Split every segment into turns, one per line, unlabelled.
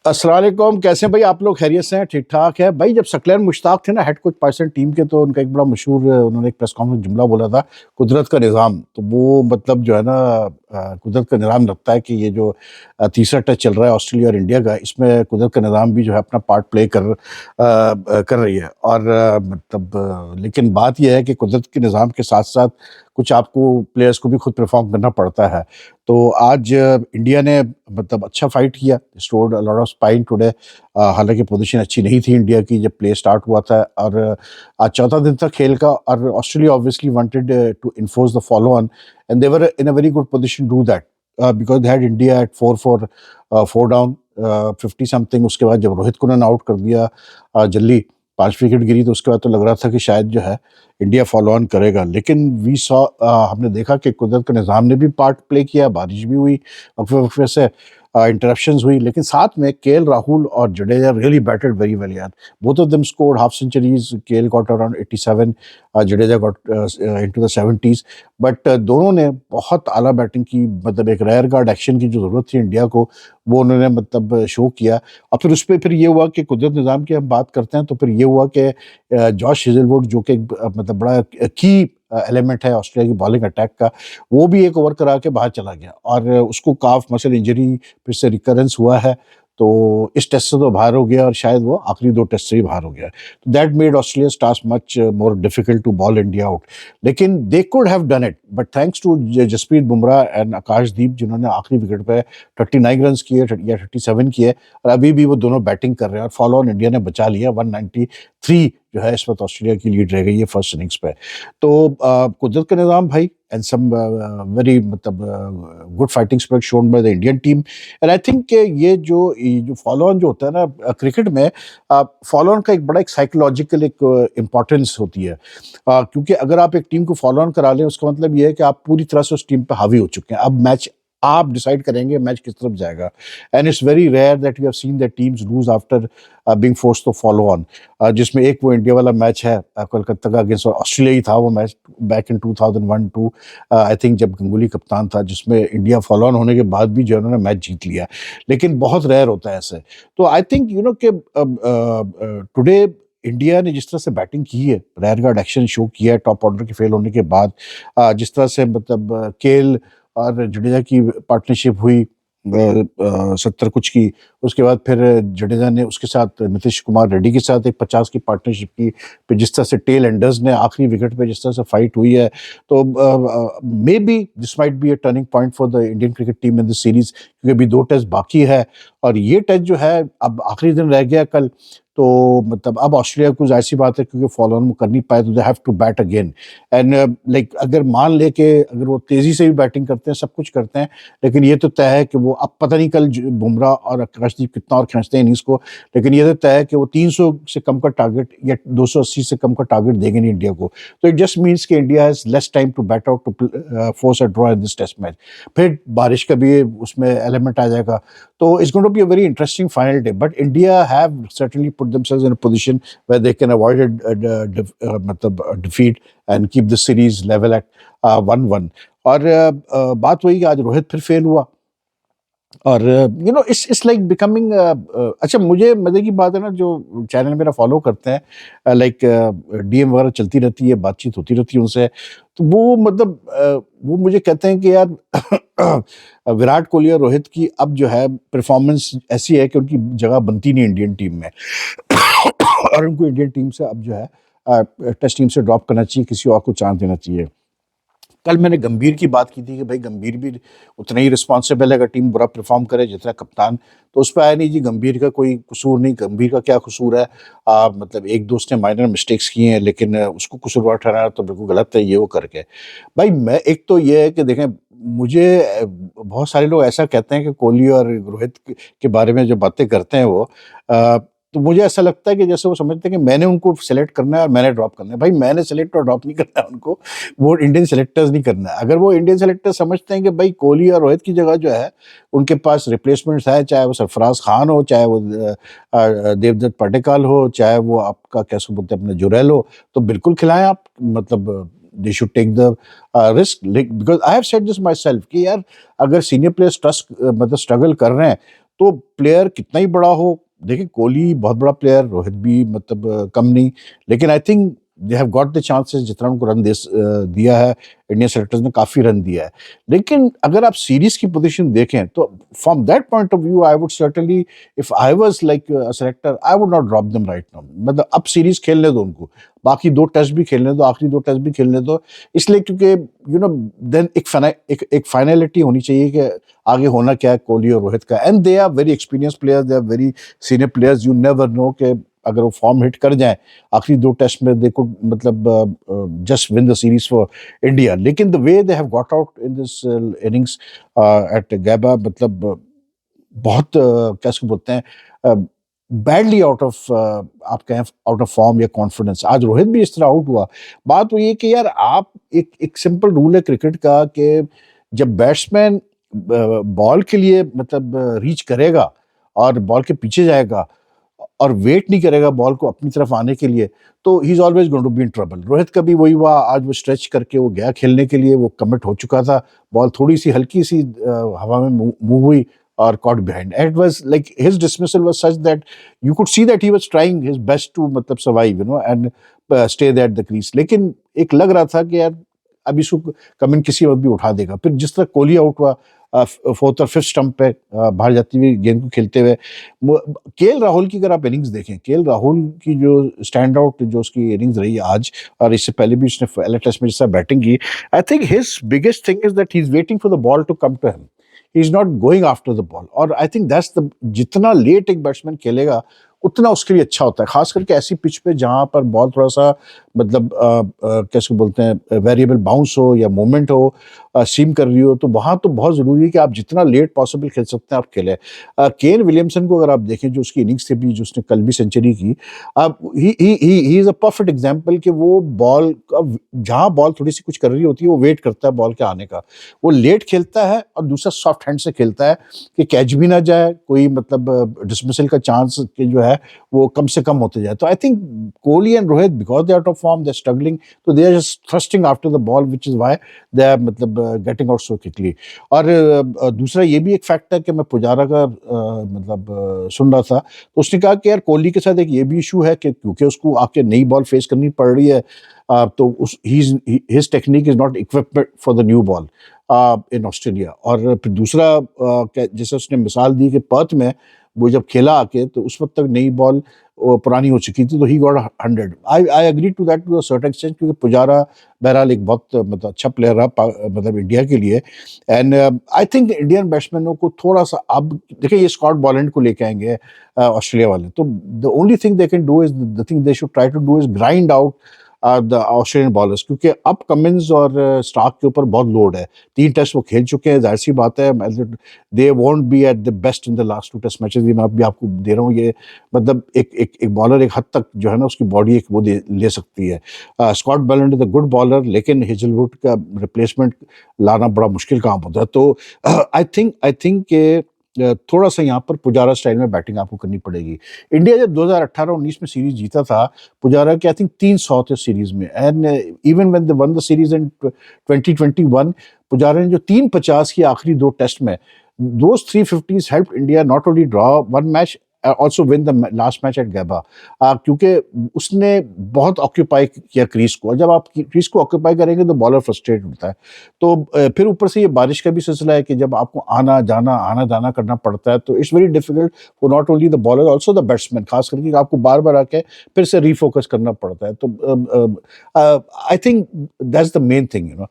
अस्सलाम वालेकुम, कैसे हैं भाई आप लोग? खैरियत से हैं? ठीक-ठाक है? भाई जब सकलैन मुश्ताक थे ना हेड कोच पाकिस्तान टीम के, तो उनका एक बड़ा मशहूर उन्होंने एक प्रेस कॉन्फ्रेंस जुमला बोला था, कुदरत का निज़ाम। तो वो मतलब जो है ना कुदरत का निज़ाम लगता है कि ये जो तीसरा टेस्ट चल रहा है ऑस्ट्रेलिया और इंडिया का, इसमें कुदरत का निज़ाम भी जो है अपना पार्ट प्ले कर रही है। और लेकिन बात ये है कि कुदरत के निज़ाम के साथ-साथ कुछ आपको प्लेयर्स को भी खुद परफ़ॉर्म करना पड़ता है। तो आज इंडिया ने मतलब अच्छा फाइट किया, stored a lot of spine today. हालाँकि पोज़ीशन अच्छी नहीं थी इंडिया की जब प्ले स्टार्ट हुआ था, और आज चौथा दिन था खेल का, और Australia obviously wanted to enforce the follow on, and they were in a very good position to do that, because they had India at 4 for 4 down, 50 something. उसके बाद जब रोहित को उन्होंने आउट कर दिया जल्दी, 5 विकेट गिरी, तो उसके बाद तो लग रहा था कि शायद जो है इंडिया फॉलो ऑन करेगा। लेकिन हमने देखा कि कुदरत के निज़ाम ने भी पार्ट प्ले किया, बारिश भी हुई, वक्फे-वक्फे से इंटरप्शंस हुई, लेकिन साथ में केएल राहुल और Jadeja really batted very well यार। Both of them scored half centuries. KL got around 87, Jadeja got into the 70s। But दोनों ने बहुत आला बैटिंग की, मतलब एक रेयर गार्ड एक्शन की जो ज़रूरत थी इंडिया को, वो उन्होंने मतलब शो किया। और फिर उसपे फिर ये हुआ कि कुदरत निज़ाम की हम बात करते हैं, तो फिर ये हुआ कि जॉश हेज़लवुड, जो कि एक मतलब बड़ा की एलिमेंट है ऑस्ट्रेलिया की बॉलिंग अटैक का, वो भी एक ओवर करा के बाहर चला गया, और उसको काफ मसल इंजरी फिर से रिकरेंस हुआ है। तो इस टेस्ट से तो बाहर हो गया, और शायद वो आखिरी 2 टेस्ट से ही बाहर हो गया। तो that made Australia's task much more difficult to bowl India out. लेकिन they could have done it, but thanks to Jasprit Bumrah and Akashdeep, जिन्होंने आखिरी विकेट पे 39 रन्स किए या 37 किए, और अभी भी वो दोनों बैटिंग कर रहे हैं, और फॉलो ऑन इंडिया ने बचा लिया। 193 जो है इस वक्त ऑस्ट्रेलिया की लीड रह गई है फर्स्ट इनिंग्स पे। तो कुदरत का निज़ाम भाई, एंड सम वेरी मतलब good fighting spirit shown by the Indian team. And I think ये जो फॉलो ऑन जो होता है ना क्रिकेट में, फॉलो ऑन का एक बड़ा एक साइकोलॉजिकल एक इम्पोर्टेंस होती है। क्योंकि अगर आप एक टीम को फॉलो ऑन करा लें, उसका मतलब ये है कि आप पूरी तरह से उस टीम पे हावी हो चुके हैं। अब मैच आप डिसाइड करेंगे मैच किस तरफ जाएगा, and it's very rare that we have seen that teams lose after being forced to follow on. जिसमें एक वो इंडिया वाला मैच है, कोलकाता का अगेंस्ट ऑस्ट्रेलिया ही था वो match, back in 2001-2, I think जब गंगुली कप्तान था, जिसमें इंडिया फॉलो ऑन होने के बाद भी जो है उन्होंने मैच जीत लिया। लेकिन बहुत रेयर होता है ऐसे। तो आई थिंक यू नो कि टुडे इंडिया ने जिस तरह से बैटिंग की है, रेयर गार्ड एक्शन शो किया है टॉप ऑर्डर के फेल होने के बाद, जिस तरह से मतलब केएल और जडेजा की पार्टनरशिप हुई 70 कुछ की। उसके बाद फिर जडेजा ने उसके साथ नीतीश कुमार रेड्डी के साथ एक 50 की पार्टनरशिप की। फिर जिस तरह से टेल एंडर्स ने आखिरी विकेट पे जिस तरह से फाइट हुई है, तो may be this might be a turning point for the Indian cricket team in the series, क्योंकि अभी 2 टेस्ट बाकी है, और ये टेस्ट जो है अब आखिरी दिन रह गया कल। तो मतलब अब ऑस्ट्रेलिया को ज़ाहिर सी बात है, क्योंकि फॉलो ऑन कर नहीं पाए, तो they have to bat again. And like अगर मान ले के अगर वो तेजी से भी बैटिंग करते हैं, सब कुछ करते हैं, लेकिन ये तो तय है कि वो अब पता नहीं कल बुमराह और आकाशदीप कितना और खींचते हैं इनिंग्स को, लेकिन ये तो तय है कि वो 300 से कम का टारगेट या 280 से कम का टारगेट देंगे नहीं इंडिया को। तो इट जस्ट मीन्स कि India has less time to bat out to force a draw in this test match. फिर बारिश का भी उसमें एलिमेंट आ जाएगा। तो it's going to be a very interesting final day, but India have certainly put themselves in a position where they can avoid मतलब defeat and keep the series level at 1-1। और बात वही कि आज रोहित फिर फेल हुआ, और you know it's like becoming. अच्छा, मुझे मजे की बात है ना, जो चैनल मेरा फॉलो करते हैं, लाइक डीएम वगैरह चलती रहती है, बातचीत होती रहती है उनसे, तो वो मतलब वो मुझे कहते हैं कि यार विराट कोहली और रोहित की अब जो है परफॉर्मेंस ऐसी है कि उनकी जगह बनती नहीं इंडियन टीम में। और उनको इंडियन टीम से अब जो है टेस्ट टीम से ड्रॉप करना चाहिए, किसी और को चांस देना चाहिए। कल मैंने गंभीर की बात की थी कि भाई गंभीर भी उतना ही रिस्पॉन्सिबल है अगर टीम बुरा परफॉर्म करे जितना कप्तान। तो उस पर आया नहीं जी, गंभीर का कोई कसूर नहीं, गंभीर का क्या कसूर है। मतलब एक दोस्त ने माइनर मिस्टेक्स किए हैं, लेकिन उसको कसूरवार ठहराना तो बिल्कुल गलत है ये वो करके। भाई मैं एक तो ये है कि देखें, मुझे बहुत सारे लोग ऐसा कहते हैं कि कोहली और रोहित के बारे में जो बातें करते हैं वो, तो मुझे ऐसा लगता है कि जैसे वो समझते हैं कि मैंने उनको सेलेक्ट करना है और मैंने ड्रॉप करना है। भाई मैंने सेलेक्ट और ड्रॉप नहीं करना है उनको, वो इंडियन सेलेक्टर्स नहीं करना है। अगर वो इंडियन सेलेक्टर्स समझते हैं कि भाई कोहली और रोहित की जगह जो है उनके पास रिप्लेसमेंट्स है, चाहे वो सरफराज खान हो, चाहे वो देवदत्त पडिक्कल हो, चाहे वो आपका कैसे बोलते हैं अपना जुरैल हो, तो बिल्कुल खिलाएं आप। मतलब they should take the risk, because I have said this myself कि यार अगर सीनियर प्लेयर्स ट्रस्ट मतलब स्ट्रगल कर रहे हैं, तो प्लेयर कितना ही बड़ा हो, देखिए कोहली बहुत बड़ा प्लेयर, रोहित भी मतलब कम नहीं, लेकिन I think they have got the chances, जितना उनको रन दिया है इंडियन सेलेक्टर्स ने काफी रन दिया है। लेकिन अगर आप सीरीज की पोजीशन देखें तो from that point of view I would certainly, if I was like a selector, I would not drop them right now. मतलब अब सीरीज खेलने दो उनको, बाकी 2 टेस्ट भी खेलने दो, आखिरी 2 टेस्ट भी खेलने दो, इसलिए क्योंकि यू नो देन एक फाइनलिटी होनी चाहिए कि आगे होना क्या है कोहली और रोहित का। And they are very experience players, they are very senior players, you never know कि अगर वो फॉर्म हिट कर जाए आखिरी 2 टेस्ट में, दे कुड मतलब just win the series for India. लेकिन the way they have got out in this innings at Gabba, मतलब बहुत कैसे बोलते हैं, बैडली आउट ऑफ, आप कहें आउट ऑफ फॉर्म या कॉन्फिडेंस। आज रोहित भी इस तरह आउट हुआ। बात वो ये कि यार आप एक सिंपल रूल है क्रिकेट का कि जब बैट्समैन बॉल के लिए मतलब रीच करेगा और बॉल के पीछे जाएगा और वेट नहीं करेगा बॉल को अपनी तरफ आने के लिए, तो he is always going to be in trouble. Rohit का भी वही हुआ, आज वो स्ट्रेच करके वो गया खेलने के लिए, वो कमिट हो चुका था, बॉल थोड़ी सी हल्की सी हवा में मूव हुई और caught behind. And it was like his dismissal was such that you could see that he was trying his best to मतलब survive, and stay there at the crease. लेकिन एक लग रहा था कि यार अब इसको कमिंस किसी वक्त भी उठा देगा। फिर जिस तरह कोहली आउट हुआ 4th और 5th स्टंप पे बाहर जाती हुई गेंद को खेलते हुए, केएल राहुल की अगर आप इनिंग्स देखें, केएल राहुल की जो स्टैंड आउट जो उसकी इनिंग्स रही आज, और इससे पहले भी उसने पहले टेस्ट में जिस तरह बैटिंग की, I think his biggest thing is that he is waiting for the ball to come to him, he is not going after the ball. और आई थिंक दैट्स द, जितना लेट एक batsman खेलेगा उतना उसके लिए अच्छा होता है, खास करके ऐसी पिच पे जहां पर बॉल थोड़ा सा मतलब कैसे बोलते हैं वेरिएबल बाउंस हो या मूवमेंट हो, सीम कर रही हो, तो वहां तो बहुत जरूरी है कि आप जितना लेट पॉसिबल खेल सकते हैं आप खेलें। केन विलियमसन को अगर आप देखें, जो उसकी इनिंग्स थी भी, जो उसने कल भी सेंचुरी की, अब he is a perfect example कि वो बॉल जहां बॉल थोड़ी सी कुछ कर रही होती है वो वेट करता है बॉल के आने का, वो लेट खेलता है और दूसरा सॉफ्ट हैंड से खेलता है कि कैच भी ना जाए, कोई मतलब डिसमिसल का चांस के जो है वो कम से कम होते जाए। तो I think Kohli and Rohit, because they out of form, they are struggling, तो they are just thrusting after the ball, which is why they are मतलब गेटिंग आउट सो क्विकली। और दूसरा ये भी एक फैक्ट है कि मैं पुजारा का सुन रहा था, तो उसने कहा कि यार कोहली के साथ एक ये भी इशू है कि क्योंकि उसको आके नई बॉल फेस करनी पड़ रही है, तो उस his technique is not equipped for the new ball in Australia. और फिर दूसरा जैसे उसने मिसाल दी कि पर्थ में वो जब खेला आके, तो उस वक्त तक नई बॉल पुरानी हो चुकी थी, तो he got 100। I agree to that to a certain extent, क्योंकि पुजारा बहरहाल एक बहुत मतलब अच्छा प्लेयर रहा मतलब इंडिया के लिए। एंड आई थिंक इंडियन बैट्समैनों को थोड़ा सा, अब देखिए ये स्कॉट बॉलैंड को लेके आएंगे ऑस्ट्रेलिया वाले, तो the only thing they can do is, the thing they should try to do is grind out the Australian bowlers, क्योंकि अब कमिंस और स्टार्क के ऊपर बहुत लोड है। 3 टेस्ट वो खेल चुके हैं, जाहिर सी बात है they won't be at the best in the last 2 test matches. मैं अभी आपको दे रहा हूँ ये, मतलब एक बॉलर एक हद तक जो है ना उसकी बॉडी एक वो ले सकती है। Scott Boland is a good bowler, लेकिन हेजलवुड का रिप्लेसमेंट लाना बड़ा मुश्किल काम होता है। तो आई थिंक के थोड़ा सा यहाँ पर पुजारा स्टाइल में बैटिंग आपको करनी पड़ेगी। इंडिया जब 2018-19 में सीरीज जीता था, पुजारा के आई थिंक 300 थे सीरीज में, and even when they one the series in 2021, Pujara ने जो 350 की आखिरी 2 टेस्ट में, दोस 350s help India not only draw one match, also win the last match at गैबा, क्योंकि उसने बहुत ऑक्यूपाई किया क्रीज को, और जब आप क्रीज को ऑक्यूपाई करेंगे तो बॉलर फ्रस्ट्रेट होता है। तो फिर ऊपर से ये बारिश का भी सिलसिला है कि जब आपको आना जाना करना पड़ता है, तो it's very difficult for not only the bowler also the batsman, खास करके आपको बार बार आके फिर से रीफोकस करना पड़ता है। तो I think that's the main thing.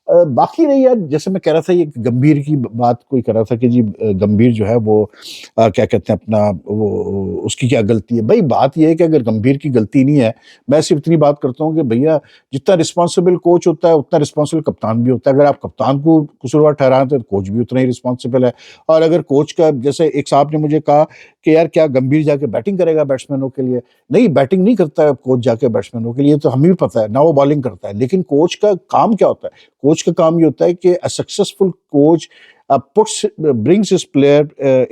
बाकी रही यार, जैसे मैं कह रहा था, ये गंभीर की बात कोई कर रहा था कि जी गंभीर जो है वो क्या कहते हैं अपना, वो उसकी क्या गलती है। भाई बात ये है कि अगर गंभीर की गलती नहीं है, मैं सिर्फ इतनी बात करता हूँ कि भैया जितना रिस्पॉन्सिबल कोच होता है उतना रिस्पॉन्सिबल कप्तान भी होता है। अगर आप कप्तान को कसूरवार ठहराएं तो कोच भी उतना ही रिस्पॉन्सिबल है। और अगर कोच का, जैसे एक साहब ने मुझे कहा कि यार क्या गंभीर जाके बैटिंग करेगा बैट्समैनों के लिए, नहीं बैटिंग नहीं करता है कोच जाके बैट्समैनों के लिए, तो हमें भी पता है ना, वो बॉलिंग करता है। लेकिन कोच का काम क्या होता है? कोच का काम ये होता है कि a successful coach brings his player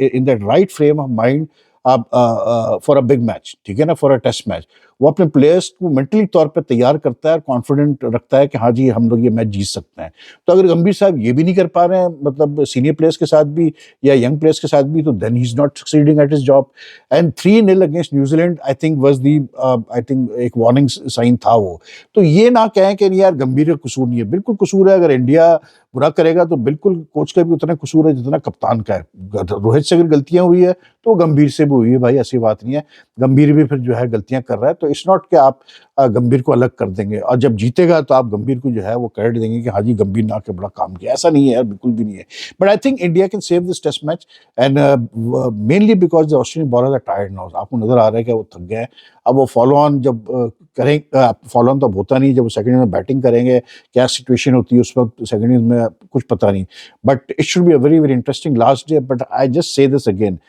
in that right frame of mind for a big match, ठीक है ना, फॉर अ टेस्ट मैच। वो अपने प्लेयर्स को मेंटली तौर पे तैयार करता है, कॉन्फिडेंट रखता है कि हाँ जी, हम लोग ये मैच जीत सकते हैं। तो अगर गंभीर साहब ये भी नहीं कर पा रहे हैं, मतलब सीनियर प्लेयर्स के साथ भी या यंग प्लेयर्स के साथ भी, तो then he is not succeeding at his job. And 3-0 against New Zealand I think was the, I think एक वार्निंग साइन था वो। तो ये ना कहें कि नहीं यार गंभीर का कसूर नहीं है, बिल्कुल कसूर है। अगर इंडिया बुरा करेगा तो बिल्कुल कोच का भी उतना कसूर है जितना कप्तान का है। रोहित से अगर गलतियां हुई है तो गंभीर से भी हुई है भाई, ऐसी बात नहीं है। गंभीर भी फिर जो है गलतियां कर रहा है, तो इट्स नॉट कि आप गंभीर को अलग कर देंगे और जब जीतेगा तो आप गंभीर को जो है वो क्रेडिट देंगे कि हाँ जी गंभीर ने आके बड़ा काम किया। ऐसा नहीं है यार, बिल्कुल भी नहीं है। But I think India can save this test match and mainly because the Australian bowlers are tired now. आपको नजर आ रहा है कि वो थक गए हैं। अब वो फॉलो ऑन जब करें, फॉलो ऑन तो होता नहीं, जब वो सेकंड में बैटिंग करेंगे क्या सिचुएशन होती है उस वक्त सेकंड में कुछ पता नहीं। But it should be a very very interesting last day. But I just say this again,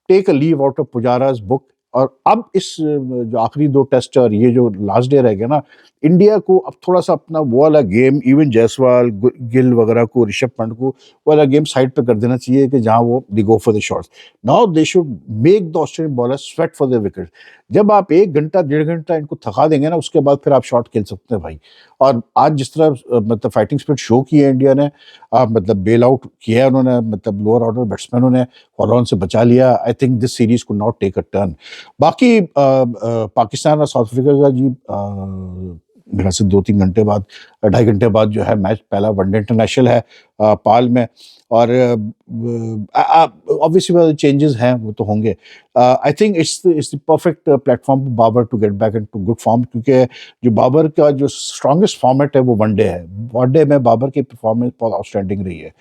take a leave out of Pujara's book. और अब इस जो आखिरी 2 टेस्ट और ये जो लास्ट डे रह गया ना, इंडिया को अब थोड़ा सा अपना वो वाला गेम, इवन जायसवाल, गिल वगैरह को, ऋषभ पंत को, वो वाला गेम साइड पे कर देना चाहिए कि जहां वो they go for the shots. Now they should make the Australian bowlers sweat for the wicket. जब आप 1 घंटा 1.5 घंटा इनको थका देंगे ना, उसके बाद फिर आप शॉट खेल सकते हैं भाई। और आज जिस तरह मतलब फाइटिंग स्पिरिट शो की है इंडिया ने, मतलब बेल आउट किया है उन्होंने, मतलब लोअर ऑर्डर बैट्समैनों ने फॉलो ऑन से बचा लिया। आई थिंक दिस सीरीज को नॉट टेक अ टर्न। बाकी पाकिस्तान और साउथ अफ्रीका का जी मेरे ख्याल से 2-3 घंटे बाद, 2.5 घंटे बाद जो है मैच, पहला वनडे इंटरनेशनल है पाल में। और ऑब्वियसली चेंजेस हैं वो तो होंगे। I think it's the perfect platform for Babar to get back into good form, क्योंकि जो बाबर का जो स्ट्रॉन्गेस्ट फॉर्मेट है वो वनडे है। वनडे में बाबर की परफॉर्मेंस बहुत आउटस्टैंडिंग रही है।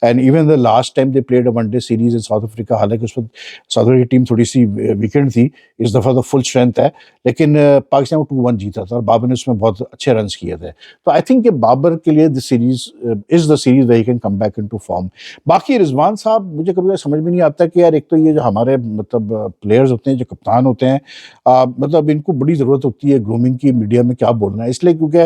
And even the last time they played a one day series in south Africa, हालांकि उस वक्त साउथ अफ्रीका की टीम थोड़ी सी वीकेंड थी, इस दफ़ा तो फुल स्ट्रेंथ है। लेकिन पाकिस्तान को 2-1 जीता था और बाबर ने उसमें बहुत अच्छे रन किए थे। तो आई थिंक बाबर के लिए this series is the series where he can come back into form. बाकी रिजवान साहब, मुझे कभी समझ में नहीं आता कि यार एक तो ये जो हमारे मतलब प्लेयर्स होते हैं, जो कप्तान होते हैं, मतलब इनको बड़ी ज़रूरत होती है ग्रूमिंग की, मीडिया में क्या बोलना है। इसलिए क्योंकि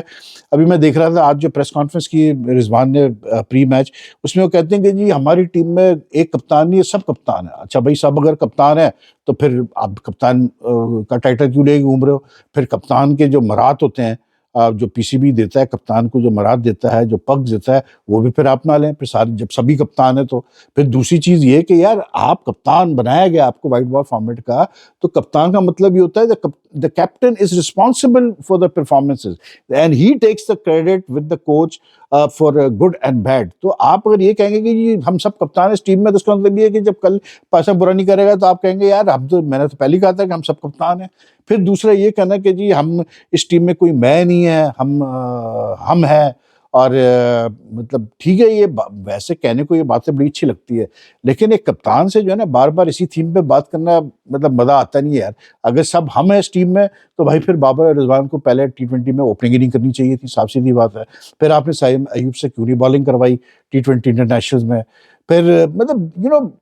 अभी मैं देख रहा था आज जो प्रेस कॉन्फ्रेंस की रिजवान ने प्री मैच, उसमें वो कहते हैं कि जी हमारी टीम में एक कप्तान नहीं है, सब कप्तान है। अच्छा भाई, सब अगर कप्तान है तो फिर आप कप्तान का टाइटल क्यों लेके घूम रहे हो? फिर कप्तान के जो मरात होते हैं, जो पीसीबी देता है कप्तान को, जो मराद देता है, जो पग देता है, वो भी फिर आप ना लें। फिर सारे जब सभी कप्तान है तो फिर दूसरी चीज ये कि यार आप कप्तान बनाया गया आपको व्हाइट बॉल फॉर्मेट का, तो कप्तान का मतलब ये होता है the captain is responsible for the performances and he takes the credit with the coach for good and bad. तो आप अगर ये कहेंगे कि जी हम सब कप्तान है इस टीम में, तो उसका मतलब ये है कि जब कल पैसा बुरा नहीं करेगा तो आप कहेंगे यार हम तो, मैंने तो पहले ही कहा था कि हम सब कप्तान हैं। फिर दूसरा ये कहना कि जी हम इस टीम में कोई मैं नहीं है, हम हैं। और मतलब ठीक है, ये वैसे कहने को ये बातें बड़ी अच्छी लगती है, लेकिन एक कप्तान से जो है ना बार बार इसी थीम पे बात करना, मतलब मजा आता नहीं है यार। अगर सब हम हैं इस टीम में तो भाई फिर बाबर और रिजवान को पहले T20 में ओपनिंग ही नहीं करनी चाहिए थी, साफ सीधी बात है। फिर आपने साइम अयूब से क्यों नहीं बॉलिंग करवाई T20 इंटरनेशनल्स में? फिर मतलब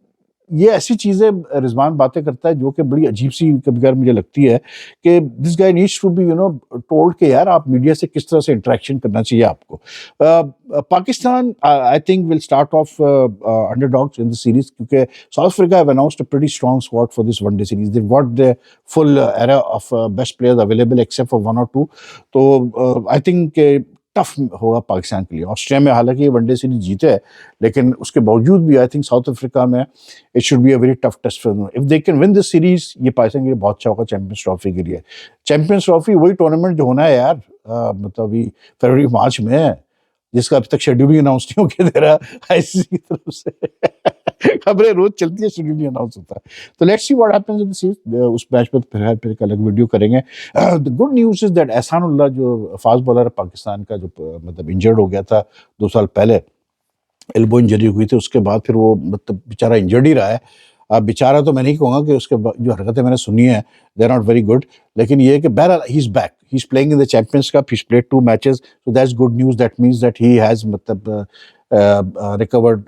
ये ऐसी चीजें रिजवान बातें करता है जो कि बड़ी अजीब सी कभी कभार मुझे लगती है कि this guy needs to be told कि यार आप मीडिया से किस तरह से इंटरेक्शन करना चाहिए आपको। Pakistan I think will start off underdogs in the series, क्योंकि South Africa have announced a pretty strong squad for this one day series. They got the full array of best players available except for 1 और 2। तो I think tough होगा पाकिस्तान के लिए। Australia में हालांकि one day series जीते है, लेकिन उसके बावजूद भी आई थिंक साउथ अफ्रीका में it should be a very tough test for them. If they can win this series, ये पाकिस्तान के लिए बहुत अच्छा होगा चैंपियंस ट्रॉफी के लिए। चैंपियंस ट्रॉफी वही टूर्नामेंट जो होना है यार, मतलब अभी फरवरी मार्च में है, जिसका अभी तक शेड्यूल ही अनाउंस नहीं होके दे रहा आईसीसी की तरफ से। खबरें रोज चलती है, शेड्यूल नहीं अनाउंस होता है। तो let's see what happens in the series. उस मैच पर फिर एक अलग वीडियो करेंगे। The good news is that Ehsanullah जो फास्ट बॉलर है पाकिस्तान का, जो मतलब इंजर्ड हो गया था 2 साल पहले, एल्बो इंजरी हुई थी, उसके बाद फिर वो मतलब बेचारा इंजर्ड ही रहा है। बेचारा तो मैं नहीं कहूँगा कि उसके जो हरकतें मैंने सुनी है they are not very good, लेकिन ये है कि बहरहाल he is back, he is playing in the Champions Cup, he played 2 matches, so that's good news. That means that he has मतलब recovered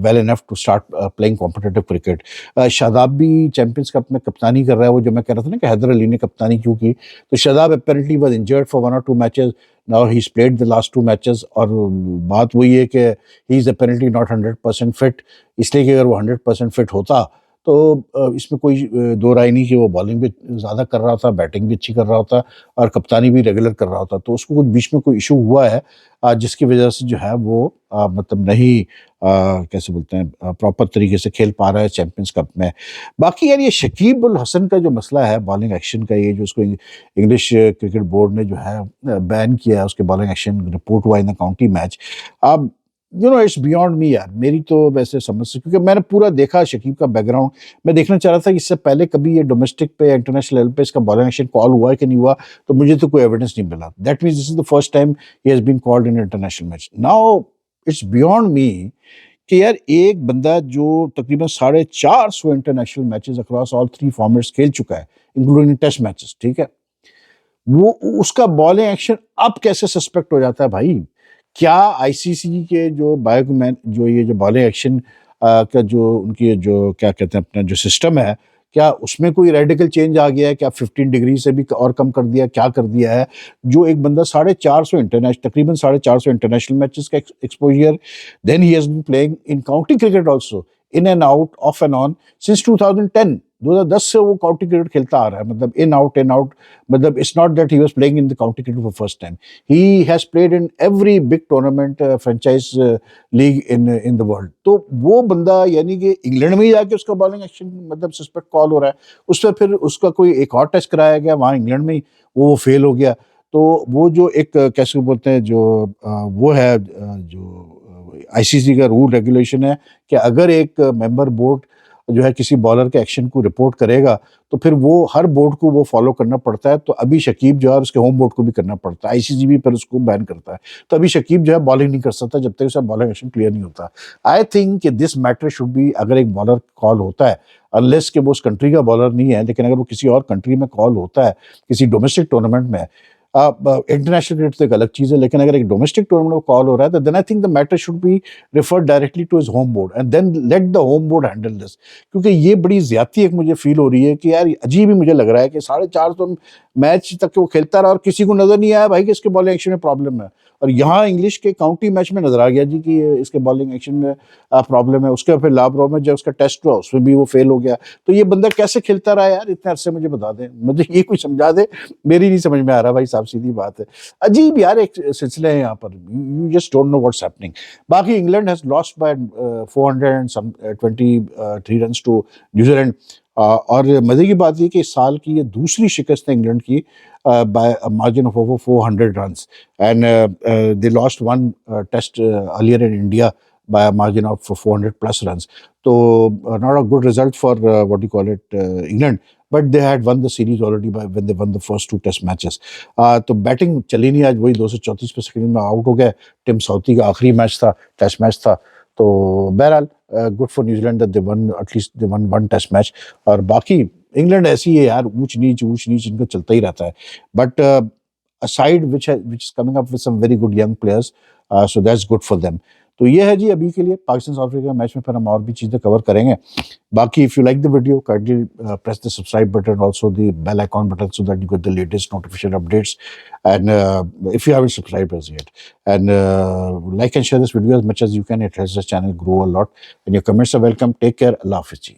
well enough to start playing competitive cricket. Shadab भी Champions cup में कप्तानी कर रहा है। वो जो मैं कह रहा था ना कि हैदर अली ने कप्तानी क्यों की, तो Shadab apparently was injured for 1 और 2 matches, now he is played the last 2 matches. और बात वही है कि he is apparently not 100% fit, इसलिए कि अगर वो 100% फिट होता तो इसमें कोई दो राय नहीं कि वो बॉलिंग भी ज़्यादा कर रहा था, बैटिंग भी अच्छी कर रहा होता और कप्तानी भी रेगुलर कर रहा होता। तो उसको कुछ बीच में कोई इशू हुआ है जिसकी वजह से जो है वो मतलब नहीं कैसे बोलते हैं प्रॉपर तरीके से खेल पा रहा है चैंपियंस कप में। बाकी यार ये शकीब उल हसन का जो मसला है बॉलिंग एक्शन का, ये जो उसको इंग्लिश क्रिकेट बोर्ड ने जो है बैन किया है, उसके बॉलिंग एक्शन रिपोर्ट हुआ इन द काउंटी मैच। अब इट्स बियॉन्ड मी यार, मेरी तो वैसे समझ से, क्योंकि मैंने पूरा देखा शकीब का बैकग्राउंड। मैं देखना चाह रहा था कि इससे पहले कभी ये डोमेस्टिक पे इंटरनेशनल लेवल पे इसका बॉलिंग एक्शन कॉल हुआ है कि नहीं हुआ, तो मुझे तो कोई एविडेंस नहीं मिला। That means this is the first time he has been called in international match. Now it's beyond me कि यार एक बंदा जो तकरीबन 450 international matches across all three formats खेल चुका है, इंक्लूडिंग टेस्ट मैचेस, ठीक है, वो उसका बॉलिंग एक्शन अब कैसे सस्पेक्ट हो जाता है भाई? क्या आईसीसी के जो बायोमैन जो ये जो बॉलिंग एक्शन का जो उनकी जो क्या कहते हैं अपना जो सिस्टम है, क्या उसमें कोई रेडिकल चेंज आ गया है? क्या 15 डिग्री से भी और कम कर दिया, क्या कर दिया है? जो एक बंदा 450 इंटरनेशनल तकरीबन 450 इंटरनेशनल मैचेस का exposure, then he has been playing in county cricket also, in and out, off and on since 2010। 2010 से वो काउंटी क्रिकेट खेलता आ रहा है, मतलब इन आउट, मतलब it's not that he was playing in the county cricket for first time. He has played in every big tournament franchise league in the world. तो वो बंदा यानी कि इंग्लैंड में ही जाके उसका बॉलिंग एक्शन मतलब सस्पेक्ट कॉल हो रहा है। उस पर फिर उसका कोई एक और टेस्ट कराया गया वहाँ इंग्लैंड में ही, वो फेल हो गया। तो वो जो एक कैसे बोलते हैं जो वो है जो आईसीसी का रूल रेगुलेशन है कि अगर एक मेंबर बोर्ड जो है किसी बॉलर के एक्शन को रिपोर्ट करेगा, तो फिर वो हर बोर्ड को वो फॉलो करना पड़ता है। तो अभी शकीब जो है उसके होम बोर्ड को भी करना पड़ता है, आईसीसी भी फिर उसको बैन करता है। तो अभी शकीब जो है बॉलिंग नहीं कर सकता जब तक उसका बॉलिंग एक्शन क्लियर नहीं होता। आई थिंक कि दिस मैटर शुड बी, अगर एक बॉलर कॉल होता है, अनलेस कि वो उस कंट्री का बॉलर नहीं है, लेकिन अगर वो किसी और कंट्री में कॉल होता है किसी डोमेस्टिक टूर्नामेंट में, इंटरनेशनल क्रिकेट तो एक अलग चीज़ है, लेकिन अगर एक डोमेस्टिक टूर्नामेंट में कॉल हो रहा है तो then I think the matter should be referred directly to his home board and then let the home board handle this. क्योंकि ये बड़ी ज्यादती एक मुझे फील हो रही है कि यार अजीब ही मुझे लग रहा है कि 450 मैच तक वो खेलता रहा और किसी को नजर नहीं आया भाई कि इसके बॉलिंग एक्शन में प्रॉब्लम है। और यहाँ इंग्लिश के काउंटी मैच में नजर आ गया जी कि इसके बॉलिंग एक्शन में प्रॉब्लम है। उसके फिर लाब्रो में जब उसका टेस्ट हुआ उसमें भी वो फेल हो गया। तो ये बंदा कैसे खेलता रहा यार इतने अरसे, मुझे बता दें, मुझे ये कोई समझा दे, मेरी नहीं समझ में आ रहा भाई साहब, सीधी बात है। अजीब यार एक सिलसिला है यहाँ पर, you just don't know what's happening. बाकी England has lost by 423 runs to New Zealand. और मजे की बात ये कि इस साल की ये दूसरी शिकस्त है इंग्लैंड की by margin of over 400 runs. And they lost one test earlier in India by a margin of 400 plus runs. So not a good result for what you call it England, but they had won the series already by when they won the first two test matches. तो batting चली नहीं आज, वही 234 पे second में out हो गए। Tim Southee का आखिरी मैच था, टेस्ट मैच था। तो बहरहाल good for New Zealand that they won, at least they won one test match. और बाकी इंग्लैंड ऐसी है यार, ऊंच नीच इनका चलता ही रहता है। But a side which is coming up with some very good young players, so that's good for them. तो ये है जी अभी के लिए पाकिस्तान साउथ अफ्रीका मैच में, फिर हम और भी चीज़ें कवर करेंगे। बाकी if you like the video kindly press the subscribe button, also the bell icon button, so that you get the latest notification updates. And if you haven't subscribed us yet, and like and share this video as much as you can, it helps the channel grow a lot, and your comments are welcome. Take care. Allah Hafiz ji.